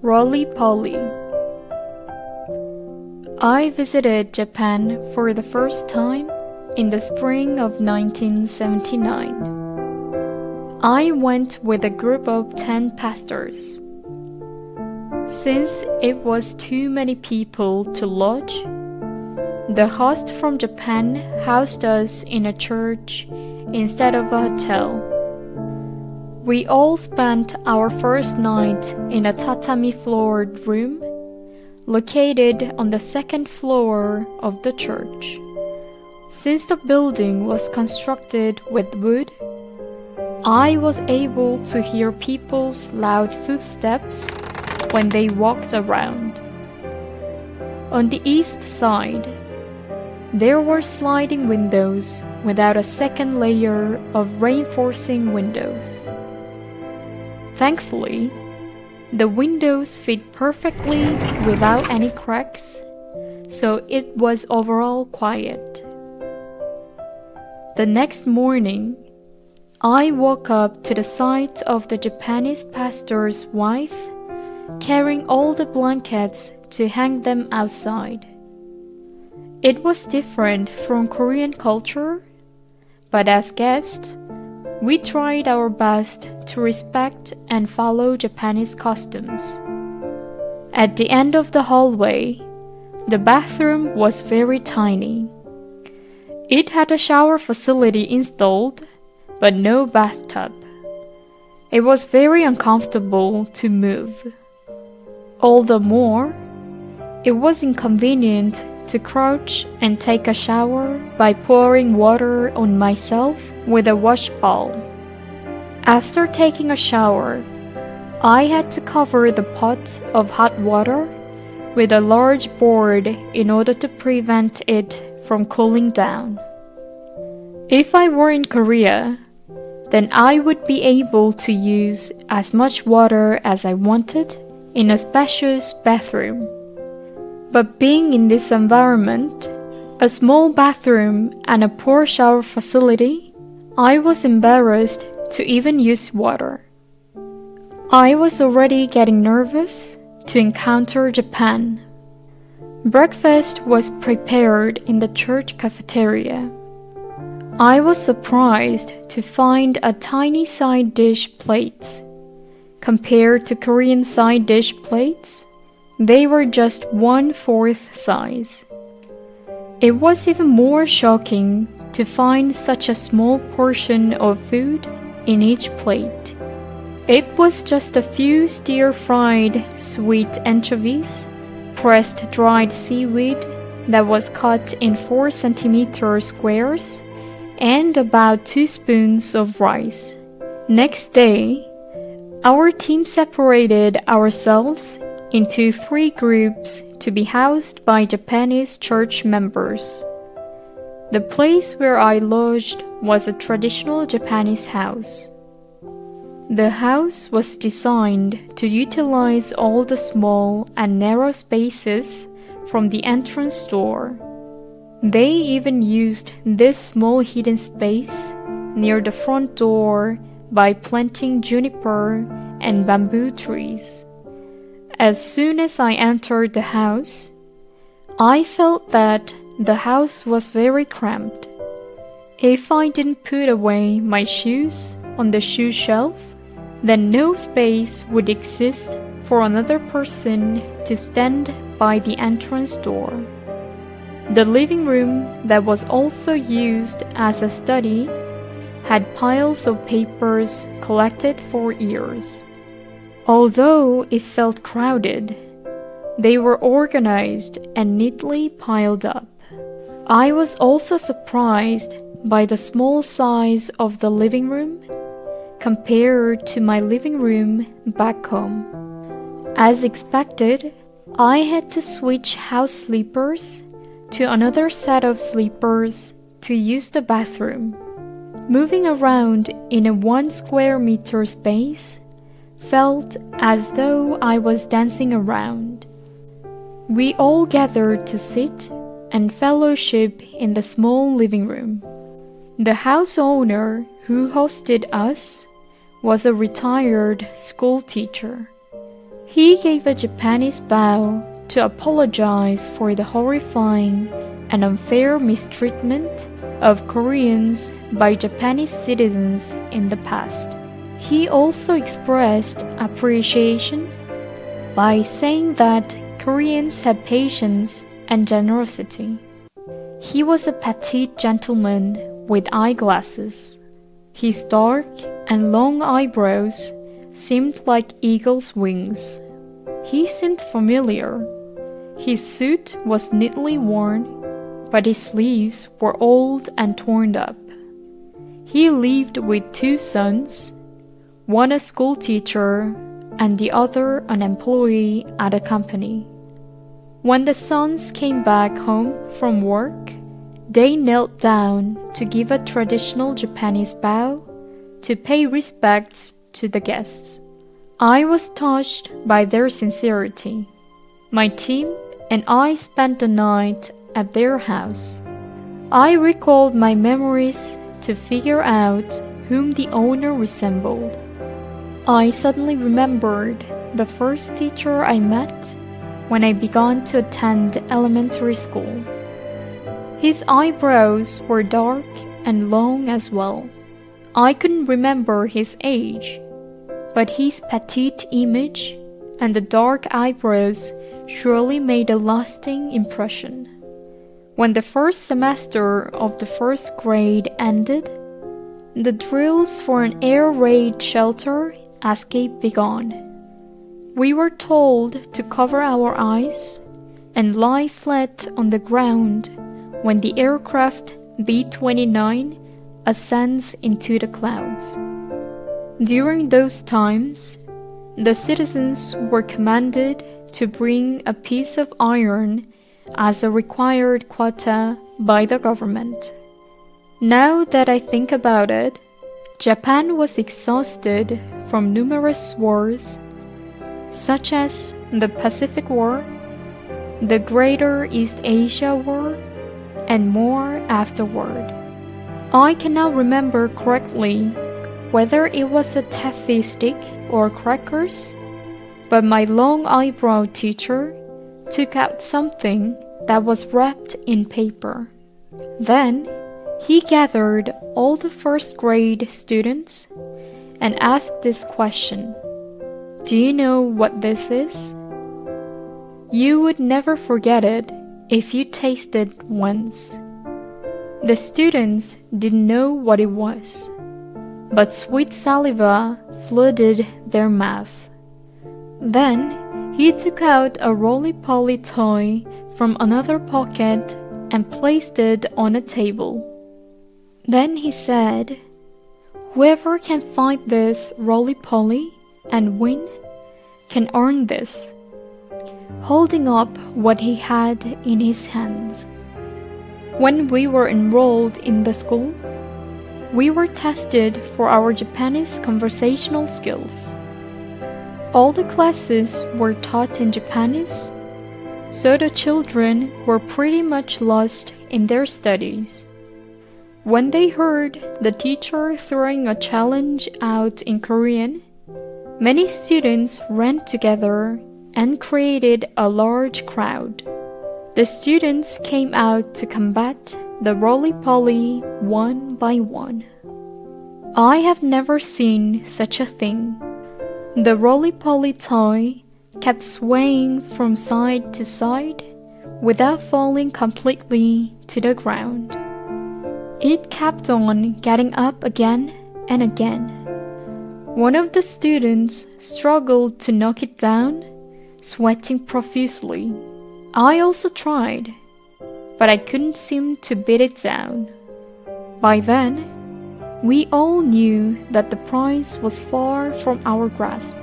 Roly-poly. I visited Japan for the first time in the spring of 1979. I went with a group of 10 pastors. Since it was too many people to lodge, the host from Japan housed us in a church instead of a hotel. We all spent our first night in a tatami-floored room located on the second floor of the church. Since the building was constructed with wood, I was able to hear people's loud footsteps when they walked around. On the east side, there were sliding windows without a second layer of reinforcing windows. Thankfully, the windows fit perfectly without any cracks, so it was overall quiet. The next morning, I woke up to the sight of the Japanese pastor's wife carrying all the blankets to hang them outside. It was different from Korean culture, but as guests, we tried our best to respect and follow Japanese customs. At the end of the hallway, the bathroom was very tiny. It had a shower facility installed, but no bathtub. It was very uncomfortable to move. All the more, it was inconvenient to crouch and take a shower by pouring water on myself with a washball. After taking a shower, I had to cover the pot of hot water with a large board in order to prevent it from cooling down. If I were in Korea, then I would be able to use as much water as I wanted in a spacious bathroom. But being in this environment, a small bathroom and a poor shower facility, I was embarrassed to even use water. I was already getting nervous to encounter Japan. Breakfast was prepared in the church cafeteria. I was surprised to find a tiny side dish plates. Compared to Korean side dish plates, they were just 1/4 size. It was even more shocking to find such a small portion of food in each plate. It was just a few stir-fried sweet anchovies, pressed dried seaweed that was cut in 4-centimeter squares, and about 2 spoons of rice. Next day, our team separated ourselves into 3 groups to be housed by Japanese church members. The place where I lodged was a traditional Japanese house. The house was designed to utilize all the small and narrow spaces from the entrance door. They even used this small hidden space near the front door by planting juniper and bamboo trees. As soon as I entered the house, I felt that the house was very cramped. If I didn't put away my shoes on the shoe shelf, then no space would exist for another person to stand by the entrance door. The living room that was also used as a study had piles of papers collected for years. Although it felt crowded, they were organized and neatly piled up. I was also surprised by the small size of the living room compared to my living room back home. As expected, I had to switch house sleepers to another set of sleepers to use the bathroom. Moving around in a 1 square meter space felt as though I was dancing around. We all gathered to sit and fellowship in the small living room. The house owner who hosted us was a retired school teacher. He gave a Japanese bow to apologize for the horrifying and unfair mistreatment of Koreans by Japanese citizens in the past. He also expressed appreciation by saying that Koreans had patience and generosity. He was a petite gentleman with eyeglasses. His dark and long eyebrows seemed like eagle's wings. He seemed familiar. His suit was neatly worn, but his sleeves were old and torn up. He lived with 2 sons, one a schoolteacher and the other an employee at a company. When the sons came back home from work, they knelt down to give a traditional Japanese bow to pay respects to the guests. I was touched by their sincerity. My team and I spent the night at their house. I recalled my memories to figure out whom the owner resembled. I suddenly remembered the first teacher I met when I began to attend elementary school. His eyebrows were dark and long as well. I couldn't remember his age, but his petite image and the dark eyebrows surely made a lasting impression. When the first semester of the first grade ended, the drills for an air raid shelter escape began. We were told to cover our eyes and lie flat on the ground when the aircraft B-29 ascends into the clouds. During those times, the citizens were commanded to bring a piece of iron as a required quota by the government. Now that I think about it, Japan was exhausted from numerous wars, such as the Pacific War, the Greater East Asia War, and more afterward. I cannot remember correctly whether it was a taffy stick or crackers, but my long eyebrow teacher took out something that was wrapped in paper. Then he gathered all the first grade students and asked this question: "Do you know what this is?" You would never forget it if you tasted it once. The students didn't know what it was, but sweet saliva flooded their mouth. Then he took out a roly-poly toy from another pocket and placed it on a table. Then he said, "Whoever can find this roly-poly and win can earn this," holding up what he had in his hands. When we were enrolled in the school, we were tested for our Japanese conversational skills. All the classes were taught in Japanese, so the children were pretty much lost in their studies. When they heard the teacher throwing a challenge out in Korean, many students ran together and created a large crowd. The students came out to combat the roly-poly one by one. I have never seen such a thing. The roly-poly toy kept swaying from side to side without falling completely to the ground. It kept on getting up again and again. One of the students struggled to knock it down, sweating profusely. I also tried, but I couldn't seem to beat it down. By then, we all knew that the prize was far from our grasp.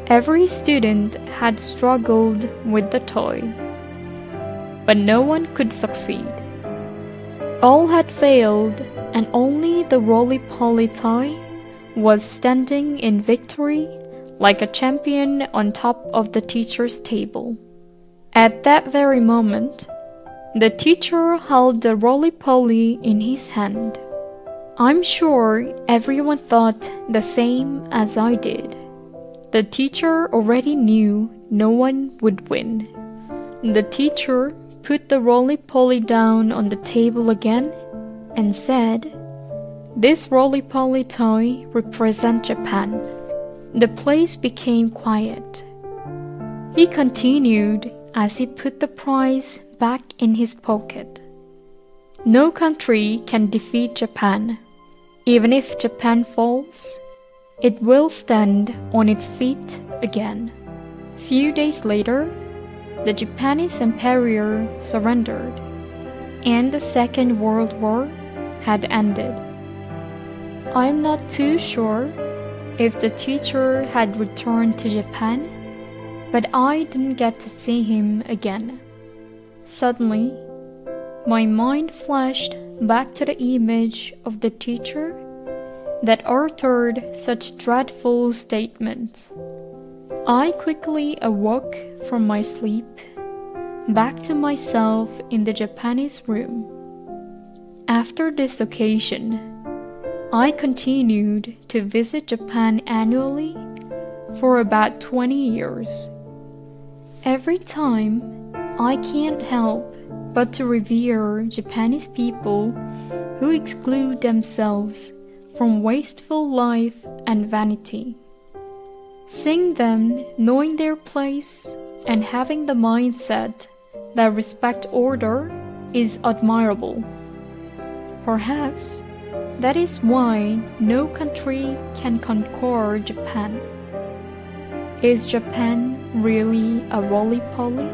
Every student had struggled with the toy, but no one could succeed. All had failed, and only the roly-poly toy was standing in victory like a champion on top of the teacher's table. At that very moment, the teacher held the roly-poly in his hand. I'm sure everyone thought the same as I did. The teacher already knew no one would win. The teacher put the roly-poly down on the table again and said, "This roly-poly toy represents Japan." The place became quiet. He continued as he put the prize back in his pocket. No country can defeat Japan. Even if Japan falls, it will stand on its feet again. Few days later, the Japanese Emperor surrendered, and the Second World War had ended. I'm not too sure if the teacher had returned to Japan, but I didn't get to see him again. Suddenly, my mind flashed back to the image of the teacher that uttered such dreadful statements. I quickly awoke from my sleep, back to myself in the Japanese room. After this occasion, I continued to visit Japan annually for about 20 years. Every time, I can't help but to revere Japanese people who exclude themselves from wasteful life and vanity. Seeing them knowing their place and having the mindset that respect order is admirable. Perhaps that is why no country can conquer Japan. Is Japan really a roly-poly?